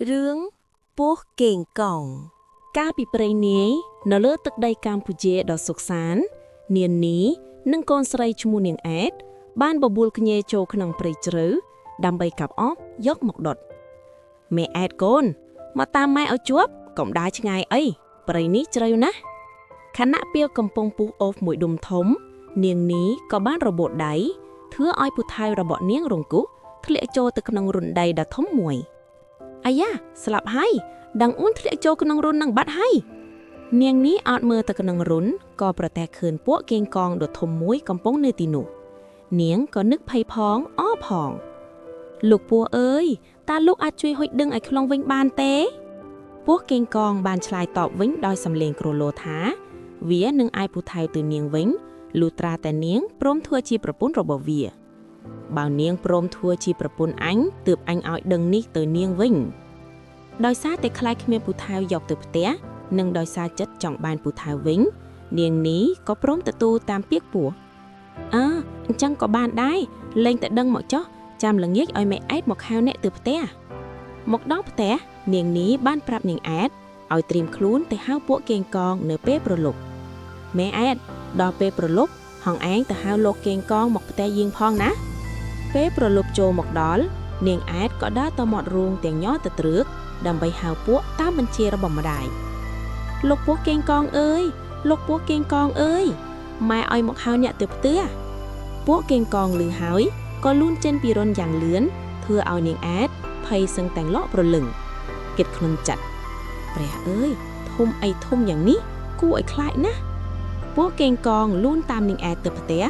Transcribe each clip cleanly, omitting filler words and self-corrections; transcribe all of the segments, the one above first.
រឿងពោះកេងកងកាលពីព្រេងនាយនៅលើទឹកដីកម្ពុជាដ៏សុខសាន្តនាងនេះនិងកូនស្រីឈ្មោះនាងអែតបានបបួលគ្នាចូលក្នុងព្រៃជ្រៅដើម្បីកាប់អស់យកមកដុតមេអែតកូនមកតាមម៉ែឲ្យជាប់កុំដើរឆ្ងាយអីព្រៃនេះជ្រៅណាស់ខណៈពេលកំពុងពុះអូសមួយដុំធំនាងនេះក៏បានរបូតដៃធ្វើឲ្យពូថៅរបស់នាងរង្គោះធ្លាក់ចូលទៅក្នុងរន្ធដីដ៏ធំមួយអាយ៉ាស្លាប់ហើយដងអ៊ូនធ្លាក់ចូលក្នុងរន្ធនឹងបាត់ហើយនាងនេះអត់មើលទៅក្នុងរន្ធក៏ប្រទះឃើញពួកកេងកងដ៏ធំមួយកំពុងនៅទីនោះនាងក៏នឹកភ័យផងអរផងលោកពស់អើយតើលោកអាចជួយហុចដឹងឲ្យខ្លងវិញបានទេពួកកេងកងបានឆ្លើយតបវិញដោយសំឡេងគ្រលោថាវានឹងឲ្យពូថៅទៅនាងវិញលុះត្រាតែនាងព្រមធ្វើជាប្រពន្ធរបស់វាបើនាងព្រមធ្វើជាប្រពន្ធអញទើបអញឲ្យដឹងនេះទៅនាងវិញដោយសារតែខ្លាចគ្មានពូថៅយកទៅផ្ទះនិងដោយសារចិត្តចង់បានពូថៅវិញនាងនេះក៏ព្រមទទួលតាមពាក្យពោះអញ្ចឹងក៏បានដែរលេងតែដឹងមកចុះចាំល្ងាចឲ្យមេអែតមកហៅអ្នកទៅផ្ទះមកដល់ផ្ទះនាងនេះបានប្រាប់នាងអែតឲ្យត្រៀមខ្លួនទៅហៅពួកកេងកងនៅពេលព្រលប់មេអែតដល់ពេលព្រលប់ហងឯងទៅហៅលោកកេងកងមកផ្ទះយើងផងណាពេលព្រលប់ចូលមកដល់នាងអែតក៏ដើរទៅមាត់រូងទាំងញ័រទៅត្រឹកដើម្បីហៅពួកតាមបញ្ជារបស់ម្ដាយលោកពួកកេងកងអើយលោកពួកកេងកងអើយម៉ែឲ្យមកហៅអ្នកទៅផ្ទះពួកកេងកងលឺហើយក៏លូនចេញពីរន្ធយ៉ាងលឿនធ្វើឲ្យនាងអែតភ័យសឹងតែងលក់ប្រលឹងគិតក្នុងចិត្តព្រះអើយធំអីធំយ៉ាងនេះគួរឲ្យខ្លាចណាស់ពួកកេងកងលូនតាមនាងអែតទៅផ្ទះ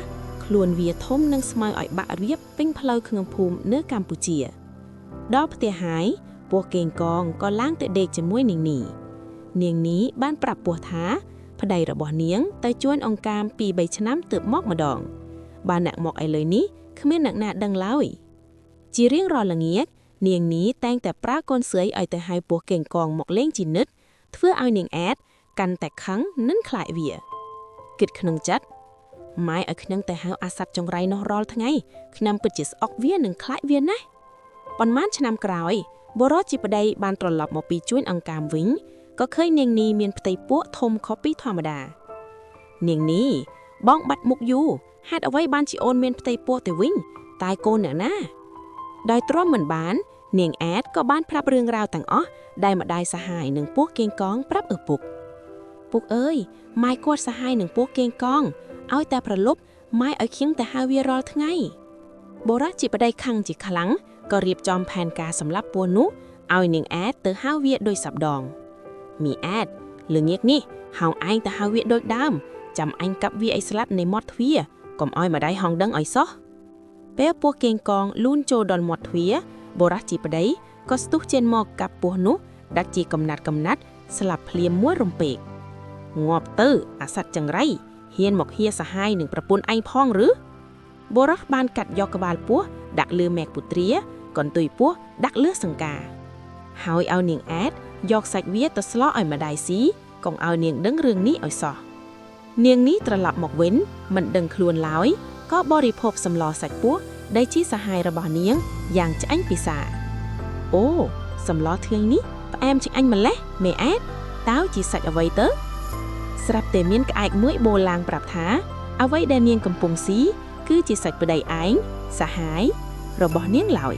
ខ្លួនវាធំនឹងស្មៅឲ្យបាក់រៀបពេញផ្លូវក្នុងភូមិនៅកម្ពុជាដល់ផ្ទះហើយពួកកេងកងក៏ឡើងទៅដេកជាមួយនាងនេះបានប្រាប់ពោះថាប្តីរបស់នាងទៅជួញអង្កាម 2-3 ឆ្នាំទើបមកម្ដងបានអ្នកមកឥឡូវនេះគ្មានអ្នកណាដឹងឡើយជារៀងរាល់ល្ងាចនាងនេះតែងតែប្រើកូនស្រីឲ្យទៅហៅពោះកេងកងមកលេងជានិច្ចធ្វើឲ្យនាងអែតកាន់តែខឹងនិងខ្លាចវាគិតក្នុងចិត្តម៉ែឲ្យខ្ញុំទៅហៅអាសត្វចង្រៃនោះរាល់ថ្ងៃខ្ញុំពិតជាស្អុកវានឹងខ្លាចវាណាស់ប៉ុន្មានឆ្នាំក្រោយបរោះជាប្តីបានត្រឡប់មកពីជួញអង្កាមវិញក៏ឃើញនាងនេះមានផ្ទៃពោះធំខុសពីធម្មតានាងនេះបងបាត់មុខយូរហេតុអ្វីបានជាអូនមានផ្ទៃពោះទៅវិញតែកូនអ្នកណាដោយទ្រាំមិនបាននាងអែតក៏បានប្រាប់រឿងរ៉ាវទាំងអស់ដែលម្ដាយសហាយនិងពោះកេងកងប្រាប់ឪពុកអើយម៉ែគាត់សហាយនឹងពោះកេងកងឲ្យតែប្រលប់ម៉ែឲ្យខៀងទៅហៅវារាល់ថ្ងៃបរោះជាប្តីខឹងជាខ្លាំងក៏រៀបចំផែនការសម្លាប់ពោះនោះឲ្យនាងអែតទៅហៅវាដោយស័ព្ទដងមីអែតល្ងាចនេះហៅឯងទៅហៅវាដូចដើមចាំអញកាប់វាឲ្យស្លាប់នៅមាត់ទ្វារកុំឲ្យម្ដាយហងដឹងឲ្យសោះពេលពោះកេងកងលូនចូលដល់មាត់ទ្វារបរោះជាប្តីក៏ស្ទុះចេញមកកាប់ពោះនោះដាច់ជាកំណាត់ស្លាប់ភ្លាមមួយរំពេកងាប់ទៅអាសត្វចង្រៃហ៊ានមកហៀសហាយនឹងប្រពន្ធឯងផងឬបរោះបានកាត់យកក្បាលពោះដាក់លើមែកពុត្រាកន្ទុយពោះដាក់លើសង្កាហើយឲ្យនាងអែតយកសាច់វាទៅស្លោឲ្យម្ដាយស៊ីកុំឲ្យនាងដឹងរឿងនេះឲ្យសោះនាងនេះត្រឡប់មកវិញមិនដឹងខ្លួនឡើយក៏បរិភោគសម្លសាច់ពោះដែលជាសហាយរបស់នាងយ៉ាងឆ្អែតពិសាអូសម្លថ្ងៃនេះផ្អែមជាងអញម្លេះមេអែតតើជាសាច់អ្វីទៅស្រាប់តែមានក្អែកមួយបូរឡើងប្រាប់ថាអ្វីដែលនាងកំពុងស៊ីគឺជាសាច់ប្តីឯងសហាយរបស់នាងឡើយ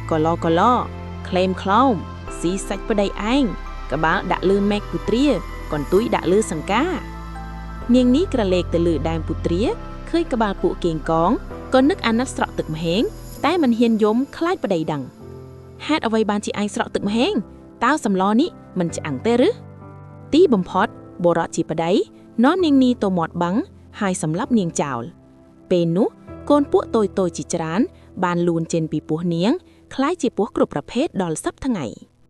កឡក្លែមខ្លោមស៊ីសាច់ប្តីឯងក្បាលដាក់លើមែកពុត្រាកន្ទុយដាក់លើសង្កានាងនេះក្រឡេកទៅលើដើមពុត្រាឃើញក្បាលពួកកេងកងក៏នឹកអាណិតស្រក់ទឹកម្ហេងតែមិនហ៊ានយំខ្លាចប្តីដឹងហេតុអ្វីបានជាឯងស្រក់ទឹកម្ហេងតើសម្លនេះមិនឆ្អឹងទេឬទីបំផុតបរោះជាប្តីនាំនាងនេះទៅមាត់បឹងហើយសម្លាប់នាងចោលពេលនោះកូនពួកតូចជាច្រើនបានលូនចេញពីពោះនាងคล้ายជាពស់គ្រប់ប្រភេទដល់សប្តាហ៍ថ្ងៃ